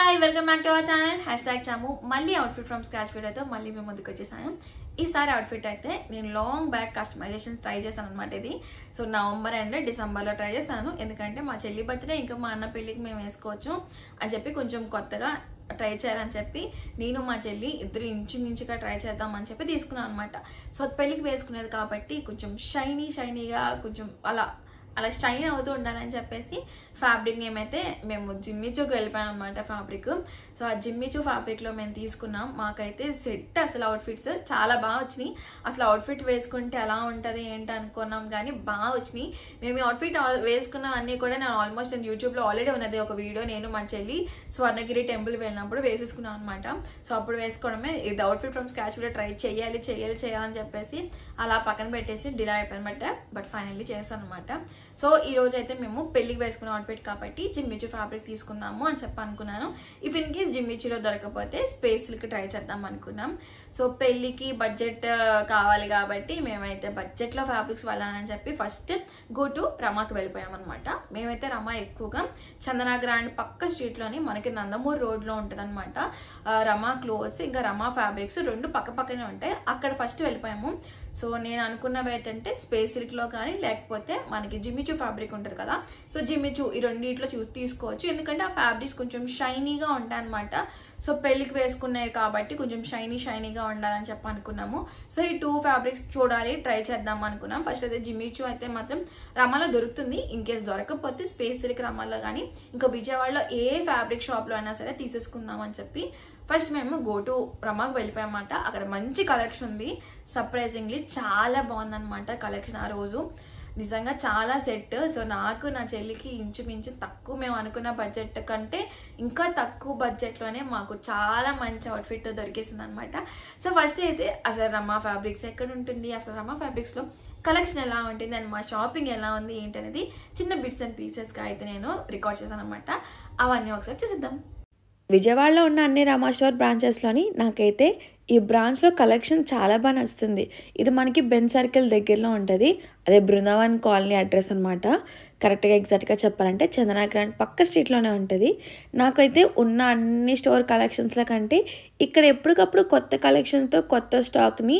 Hi welcome back to our channel #చాము మళ్ళీ outfit from scratch వీడియోతో మళ్ళీ మేము ముందుకు వచ్చేసాను. ఈసారి అవుట్ఫిట్ అయితే నేను లాంగ్ బ్యాక్ కస్టమైజేషన్ ట్రై చేశాను అనమాట. ఇది సో నవంబర్ అండ్ డిసెంబర్లో ట్రై చేశాను. ఎందుకంటే మా చెల్లి బర్త్డే ఇంకా మా అన్న పెళ్ళికి మేము వేసుకోవచ్చు అని చెప్పి కొంచెం కొత్తగా ట్రై చేయాలని చెప్పి నేను మా చెల్లి ఇద్దరు ఇంచుమించుగా ట్రై చేద్దామని చెప్పి తీసుకున్నాను అనమాట. సో అది పెళ్ళికి వేసుకునేది కాబట్టి కొంచెం షైనీగా కొంచెం అలా షైన్ అవుతూ ఉండాలని చెప్పేసి ఫ్యాబ్రిక్ మేమైతే మేము జిమ్మిచూకి వెళ్ళిపోయాం అనమాట. ఫ్యాబ్రిక్ సో ఆ జిమ్మిచూ ఫ్యాబ్రిక్లో మేము తీసుకున్నాం. మాకైతే సెట్ అసలు అవుట్ఫిట్స్ చాలా బాగా వచ్చినాయి. అసలు అవుట్ఫిట్ వేసుకుంటే ఎలా ఉంటుంది ఏంటి అనుకున్నాం కానీ బాగా వచ్చినాయి. మేము ఈ అవుట్ఫిట్ వేసుకున్నవన్నీ కూడా నేను యూట్యూబ్లో ఆల్రెడీ ఉన్నది ఒక వీడియో. నేను మా చెల్లి స్వర్ణగిరి టెంపుల్ వెళ్ళినప్పుడు వేసేసుకున్నాం అనమాట. సో అప్పుడు వేసుకోవడమే ఇది outfit from scratch video try చేయాలని చెప్పేసి అలా పక్కన పెట్టేసి డిలే అయిపోయినమాట. బట్ ఫైనల్లీ చేశాను అనమాట. సో ఈ రోజు అయితే మేము పెళ్ళికి వేసుకున్న అవుట్ఫిట్ కాబట్టి జిమ్మిచూ ఫ్యాబ్రిక్ తీసుకుందాము అని చెప్పి అనుకున్నాను. ఇఫ్ ఇన్ కేస్ జిమ్మిచూలో దొరకపోతే స్పేస్ సిల్క్ ట్రై చేద్దాం అనుకున్నాం. సో పెళ్ళికి బడ్జెట్ కావాలి కాబట్టి మేమైతే బడ్జెట్లో ఫ్యాబ్రిక్స్ వెళ్ళాలని చెప్పి ఫస్ట్ గో టు రమాకి వెళ్ళిపోయాం అనమాట. మేమైతే రమా ఎక్కువగా చందనా గ్రాండ్ పక్క స్ట్రీట్లోని మనకి నందమూరు రోడ్లో ఉంటుంది అనమాట. రమా క్లోత్స్ ఇంకా రమా ఫ్యాబ్రిక్స్ రెండు పక్కనే ఉంటాయి. అక్కడ ఫస్ట్ వెళ్ళిపోయాము. సో నేను అనుకున్నవి ఏంటంటే స్పేస్ సిల్క్లో కానీ లేకపోతే మనకి జిమ్మిచూ ఫ్యాబ్రిక్ ఉంటుంది కదా, సో జిమ్మిచూ ఈ రెండింటిలో తీసుకోవచ్చు. ఎందుకంటే ఆ ఫ్యాబ్రిక్స్ కొంచెం షైనీగా ఉంటాయి అనమాట. సో పెళ్ళికి వేసుకున్నాయి కాబట్టి కొంచెం షైనీగా ఉండాలని చెప్పి అనుకున్నాము. సో ఈ 2 ఫ్యాబ్రిక్స్ చూడాలి ట్రై చేద్దాం అనుకున్నాం. ఫస్ట్ అయితే జిమ్మిచూ అయితే మాత్రం రమాలో దొరుకుతుంది. ఇన్ కేస్ దొరకకపోతే స్పేస్ సిల్క్ రమాలో కానీ ఇంకా విజయవాడలో ఏ ఫ్యాబ్రిక్ షాప్లో అయినా సరే తీసేసుకుందాం అని చెప్పి ఫస్ట్ మేము గో టు రమాకి వెళ్ళిపోయామన్నమాట. అక్కడ మంచి కలెక్షన్ ఉంది. సర్ప్రైజింగ్లీ చాలా బాగుందన్నమాట కలెక్షన్ ఆ రోజు. నిజంగా చాలా సెట్. సో నాకు నా చెల్లికి ఇంచుమించు తక్కువ మేము అనుకున్న బడ్జెట్ కంటే ఇంకా తక్కువ బడ్జెట్లోనే మాకు చాలా మంచి అవుట్ఫిట్ దొరికేసింది అనమాట. సో ఫస్ట్ అయితే అసలు రమా ఫ్యాబ్రిక్స్ ఎక్కడ ఉంటుంది, అసలు రమా ఫ్యాబ్రిక్స్లో కలెక్షన్ ఎలా ఉంటుంది అండ్ మా షాపింగ్ ఎలా ఉంది ఏంటనేది చిన్న బిట్స్ అండ్ పీసెస్గా అయితే నేను రికార్డ్ చేశాను అనమాట. అవన్నీ ఒకసారి చూసిద్దాం. విజయవాడలో ఉన్న అన్ని రమా స్టోర్ బ్రాంచెస్లోని నాకైతే ఈ బ్రాంచ్లో కలెక్షన్ చాలా బాగా నచ్చుతుంది. ఇది మనకి బెన్ సర్కిల్ దగ్గరలో ఉంటుంది. అదే బృందావన్ కాలనీ అడ్రస్ అనమాట. కరెక్ట్గా ఎగ్జాక్ట్గా చెప్పాలంటే చందనా గ్రాండ్ పక్క స్ట్రీట్లోనే ఉంటుంది. నాకైతే ఉన్న అన్ని స్టోర్ కలెక్షన్స్ల కంటే ఇక్కడ ఎప్పటికప్పుడు కొత్త కలెక్షన్తో కొత్త స్టాక్ని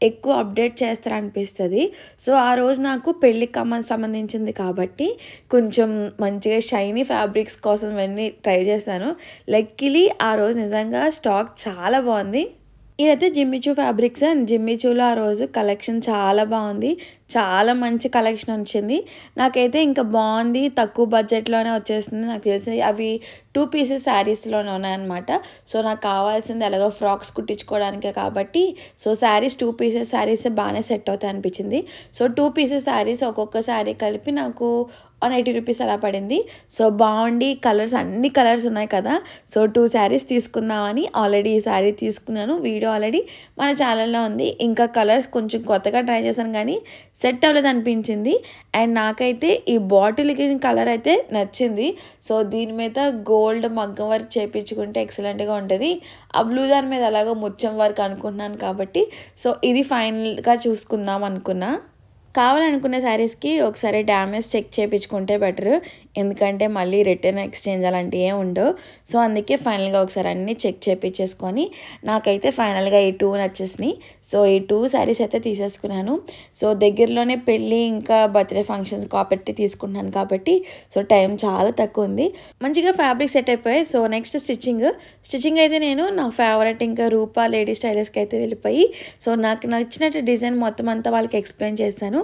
ఎక్కువ అప్డేట్ చేస్తారనిపిస్తుంది. సో ఆ రోజు నాకు పెళ్ళికి సంబంధించింది కాబట్టి కొంచెం మంచిగా షైనీ ఫ్యాబ్రిక్స్ కోసం ఇవన్నీ ట్రై చేశాను. లక్కీలీ ఆ రోజు నిజంగా స్టాక్ చాలా బాగుంది. ఇదైతే జిమ్మిచూ ఫ్యాబ్రిక్స్ అండ్ జిమ్మిచూలో ఆ రోజు కలెక్షన్ చాలా బాగుంది. చాలా మంచి కలెక్షన్ వచ్చింది. నాకైతే ఇంకా బాగుంది, తక్కువ బడ్జెట్లోనే వచ్చేస్తుంది. నాకు తెలిసి అవి 2 పీసెస్ శారీస్లోనే ఉన్నాయన్నమాట. సో నాకు కావాల్సింది ఎలాగో ఫ్రాక్స్ కుట్టించుకోవడానికే కాబట్టి సో శారీస్ 2 పీసెస్ శారీస్ బాగానే సెట్ అవుతాయి అనిపించింది. సో 2 పీసెస్ శారీస్ ఒక్కొక్క శారీ కలిపి నాకు 180 రూపీస్ అలా పడింది. సో బాగుండి అన్ని కలర్స్ ఉన్నాయి కదా, సో 2 శారీస్ తీసుకుందామని ఆల్రెడీ ఈ శారీ తీసుకున్నాను. వీడియో ఆల్రెడీ మన ఛానల్లో ఉంది. ఇంకా కలర్స్ కొంచెం కొత్తగా ట్రై చేశాను కానీ సెట్ అవ్వలేదు అనిపించింది. అండ్ నాకైతే ఈ బాటిల్ గ్రీన్ కలర్ అయితే నచ్చింది. సో దీని మీద గోల్డ్ మగ్గం వర్క్ చేయించుకుంటే ఎక్సలెంట్గా ఉంటుంది. ఆ బ్లూ దాని మీద అలాగో ముత్యం వర్క్ అనుకుంటున్నాను కాబట్టి సో ఇది ఫైనల్గా చూసుకుందాం అనుకున్నా. కావాలనుకున్న శారీస్కి ఒకసారి డ్యామేజ్ చెక్ చేయించుకుంటే బెటర్. ఎందుకంటే మళ్ళీ రిటర్న్ ఎక్స్చేంజ్ అలాంటివి ఏమి ఉండవు. సో అందుకే ఫైనల్గా ఒకసారి అన్నీ చెక్ చేయించేసుకొని నాకైతే ఫైనల్గా ఈ 2 నచ్చేసినాయి. సో ఈ 2 శారీస్ అయితే తీసేసుకున్నాను. సో దగ్గరలోనే పెళ్ళి ఇంకా బర్త్డే ఫంక్షన్స్ కాబట్టి తీసుకుంటున్నాను కాబట్టి సో టైం చాలా తక్కువ ఉంది. మంచిగా ఫ్యాబ్రిక్ సెట్ అయిపోయాయి. సో నెక్స్ట్ స్టిచ్చింగ్ అయితే నేను నా ఫేవరెట్ ఇంకా రూపా లేడీ స్టైలిస్ట్కి అయితే వెళ్ళిపోయి సో నాకు నచ్చినట్టు డిజైన్ మొత్తం అంతా వాళ్ళకి ఎక్స్ప్లెయిన్ చేశాను.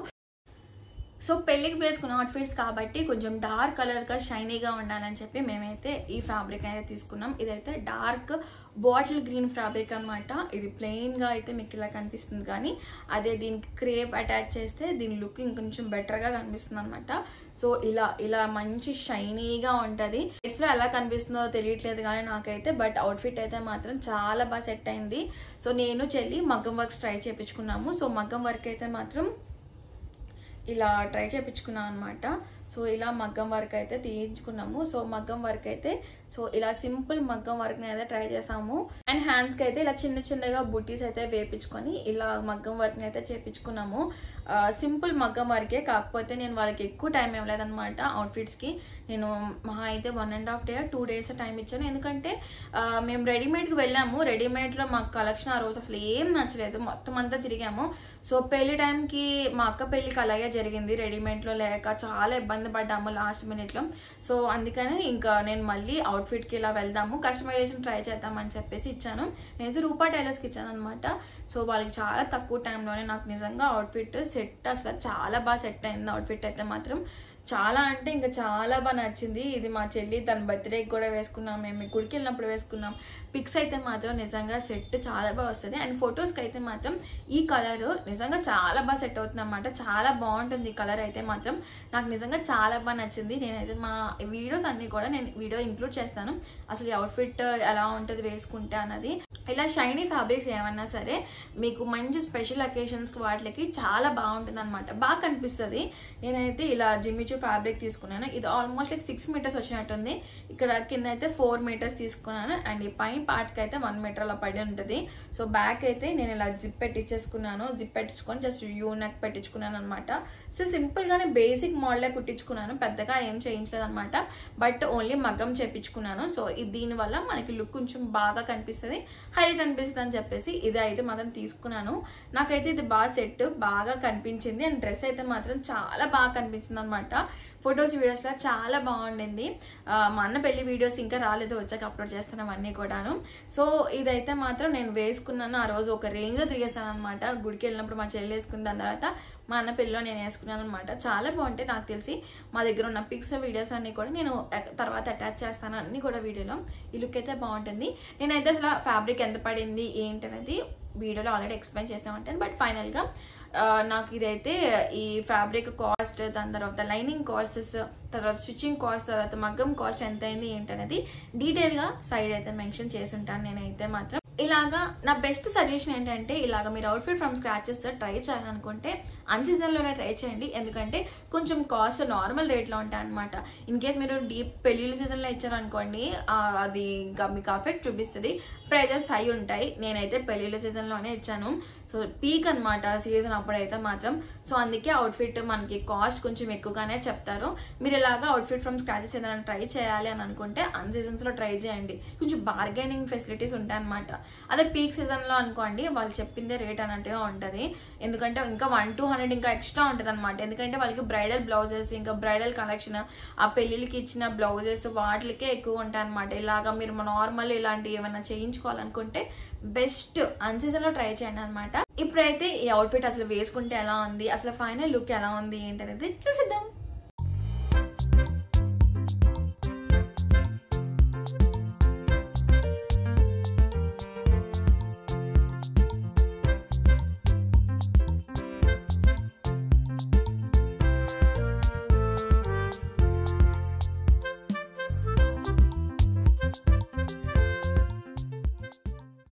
సో పెళ్ళికి వేసుకున్న అవుట్ఫిట్స్ కాబట్టి కొంచెం డార్క్ కలర్గా షైనీగా ఉండాలని చెప్పి మేమైతే ఈ ఫ్యాబ్రిక్ అయితే తీసుకున్నాం. ఇదైతే డార్క్ బాటిల్ గ్రీన్ ఫ్యాబ్రిక్ అనమాట. ఇది ప్లెయిన్గా అయితే మీకు ఇలా కనిపిస్తుంది కానీ అదే దీనికి క్రేప్ అటాచ్ చేస్తే దీని లుక్ ఇంకొంచెం బెటర్గా కనిపిస్తుంది అనమాట. సో ఇలా మంచి షైనీగా ఉంటుంది. డ్రెస్లో ఎలా కనిపిస్తుందో తెలియట్లేదు కానీ నాకైతే, బట్ అవుట్ఫిట్ అయితే మాత్రం చాలా బాగా సెట్ అయింది. సో నేను చెల్లి మగ్గం వర్క్స్ ట్రై చేయించుకున్నాము. సో మగ్గం వర్క్ అయితే మాత్రం ఇలా ట్రై చేయించుకున్నాను అనమాట. సో ఇలా మగ్గం వర్క్ అయితే తీయించుకున్నాము. సో మగ్గం వర్క్ అయితే సో ఇలా సింపుల్ మగ్గం వర్క్ని అయితే ట్రై చేసాము. అండ్ హ్యాండ్స్కి అయితే ఇలా చిన్న చిన్నగా బుట్టీస్ అయితే వేపించుకొని ఇలా మగ్గం వర్క్ని అయితే చేపించుకున్నాము. సింపుల్ మగ్గం వర్కే, కాకపోతే నేను వాళ్ళకి ఎక్కువ టైం ఇవ్వలేదన్నమాట. అవుట్ఫిట్స్కి నేను మహా అయితే 1.5 day 2 days టైం ఇచ్చాను. ఎందుకంటే మేము రెడీమేడ్కి వెళ్ళాము. రెడీమేడ్లో మాకు కలెక్షన్ ఆ రోజు అసలు ఏం నచ్చలేదు, మొత్తం అంతా తిరిగాము. సో పెళ్లి టైంకి మా అక్క పెళ్ళికి అలాగే జరిగింది, రెడీమేడ్లో లేక చాలా ఇబ్బంది పడ్డాము లాస్ట్ మినిట్లో. సో అందుకని ఇంకా నేను మళ్ళీ అవుట్ఫిట్కి ఇలా వెళ్దాము, కస్టమైజేషన్ ట్రై చేద్దామని చెప్పేసి ఇచ్చాను. నేనైతే రూపా టైలర్స్కి ఇచ్చాను అనమాట. సో వాళ్ళకి చాలా తక్కువ టైంలోనే నాకు నిజంగా అవుట్ఫిట్ సెట్ అసలు చాలా బాగా సెట్ అయింది. అవుట్ఫిట్ అయితే మాత్రం చాలా అంటే ఇంకా చాలా బాగా నచ్చింది. ఇది మా చెల్లి తన బర్త్డేకి కూడా వేసుకున్నాం, మేము గుడికి వెళ్ళినప్పుడు వేసుకున్నాం. పిక్స్ అయితే మాత్రం నిజంగా సెట్ చాలా బాగా వస్తుంది. అండ్ ఫొటోస్కి అయితే మాత్రం ఈ కలర్ నిజంగా చాలా బాగా సెట్ అవుతుంది అన్నమాట. చాలా బాగుంటుంది ఈ కలర్ అయితే మాత్రం, నాకు నిజంగా చాలా బాగా నచ్చింది. నేనైతే మా వీడియోస్ అన్నీ కూడా నేను వీడియో ఇంక్లూడ్ చేస్తాను, అసలు ఈ అవుట్ఫిట్ ఎలా ఉంటుంది వేసుకుంటే అన్నది. ఇలా షైనీ ఫ్యాబ్రిక్స్ ఏమన్నా సరే మీకు మంచి స్పెషల్ అకేషన్స్కి వాటికి చాలా బాగుంటుంది అనమాట, బాగా కనిపిస్తుంది. నేనైతే ఇలా జిమ్మిచూ ఫ్యాబ్రిక్ తీసుకున్నాను. ఇది ఆల్మోస్ట్ లైక్ 6 meters వచ్చినట్టుంది. ఇక్కడ కింద అయితే 4 meters తీసుకున్నాను. అండ్ ఈ పైన పార్ట్కి అయితే 1 meter అలా పడి ఉంటుంది. సో బ్యాక్ అయితే నేను ఇలా జిప్ పెట్టించేసుకున్నాను. జిప్ పెట్టించుకొని జస్ట్ యూ నెక్ పెట్టించుకున్నాను అనమాట. సో సింపుల్గానే బేసిక్ మోడలే కుట్టించుకున్నాను, పెద్దగా ఏం చేయించలేదు అనమాట. బట్ ఓన్లీ మగ్గం చేపించుకున్నాను. సో దీనివల్ల మనకి లుక్ కొంచెం బాగా కనిపిస్తుంది, హైలైట్ అనిపిస్తుంది అని చెప్పేసి ఇది అయితే మాత్రం తీసుకున్నాను. నాకైతే ఇది బాగా సెట్ బాగా కనిపించింది. అండ్ డ్రెస్ అయితే మాత్రం చాలా బాగా కనిపించింది అనమాట. ఫొటోస్ వీడియోస్లో చాలా బాగుండింది. మా అన్న పెళ్లి వీడియోస్ ఇంకా రాలేదు, వచ్చాక అప్లోడ్ చేస్తున్నాం అన్నీ కూడాను. సో ఇదైతే మాత్రం నేను వేసుకున్నాను. ఆ రోజు ఒక రేంజ్లో తిరిగేస్తాను అనమాట. గుడికి వెళ్ళినప్పుడు మా చెల్లి వేసుకున్న దాని తర్వాత మా అన్న పెళ్ళిలో నేను వేసుకున్నాను అనమాట. చాలా బాగుంటాయి. నాకు తెలిసి మా దగ్గర ఉన్న పిక్స్ వీడియోస్ అన్నీ కూడా నేను తర్వాత అటాచ్ చేస్తాను అన్నీ కూడా వీడియోలో. ఈ లుక్ అయితే బాగుంటుంది. నేనైతే అసలు ఫ్యాబ్రిక్ ఎంత పడింది ఏంటనేది వీడియోలో ఆల్రెడీ ఎక్స్ప్లెయిన్ చేసే ఉంటాను. బట్ ఫైనల్గా నాకు ఇదైతే ఈ ఫ్యాబ్రిక్ కాస్ట్, దాని తర్వాత లైనింగ్ కాస్ట్స్, తర్వాత స్టిచ్చింగ్ కాస్ట్, తర్వాత మగ్గం కాస్ట్ ఎంత అయింది ఏంటనేది డీటెయిల్గా సైడ్ అయితే మెన్షన్ చేసి ఉంటాను నేనైతే మాత్రం. ఇలాగా నా బెస్ట్ సజెషన్ ఏంటంటే ఇలాగ మీరు అవుట్ఫిట్ ఫ్రమ్ స్క్రాచెస్ ట్రై చేయాలనుకుంటే అన్సీజన్లోనే ట్రై చేయండి. ఎందుకంటే కొంచెం కాస్ట్ నార్మల్ రేట్లో ఉంటాయి అనమాట. ఇన్ కేస్ మీరు డీప్ పెళ్ళిళ్ళ సీజన్లో ఇచ్చారనుకోండి అది ఇంకా మీకు అఫెక్ట్ చూపిస్తుంది, ప్రైజెస్ హై ఉంటాయి. నేనైతే పెళ్ళిళ్ళ సీజన్లోనే ఇచ్చాను. సో పీక్ అనమాట సీజన్ అప్పుడైతే మాత్రం. సో అందుకే అవుట్ఫిట్ మనకి కాస్ట్ కొంచెం ఎక్కువగానే చెప్తారు. మీరు ఇలాగా అవుట్ఫిట్ ఫ్రమ్ స్క్రాచెస్ ఏదైనా ట్రై చేయాలి అని అనుకుంటే అన్ సీజన్స్లో ట్రై చేయండి. కొంచెం బార్గెనింగ్ ఫెసిలిటీస్ ఉంటాయి అనమాట. అదే పీక్ సీజన్లో అనుకోండి వాళ్ళు చెప్పిందే రేట్ అన్నట్టుగా ఉంటుంది. ఎందుకంటే ఇంకా 100-200 ఇంకా ఎక్స్ట్రా ఉంటుంది అనమాట. ఎందుకంటే వాళ్ళకి బ్రైడల్ బ్లౌజెస్, ఇంకా బ్రైడల్ కలెక్షన్, ఆ పెళ్ళిళ్ళకి ఇచ్చిన బ్లౌజెస్ వాటికే ఎక్కువ ఉంటాయి అనమాట. ఇలాగా మీరు నార్మల్ ఇలాంటి ఏమైనా చేయించుకోవాలనుకుంటే బెస్ట్ అన్ సీజన్లో ట్రై చేయండి అనమాట. ఇప్పుడైతే ఈ అవుట్ఫిట్ అసలు వేసుకుంటే ఎలా ఉంది, అసలు ఫైనల్ లుక్ ఎలా ఉంది ఏంటనేది చూసిద్దాం.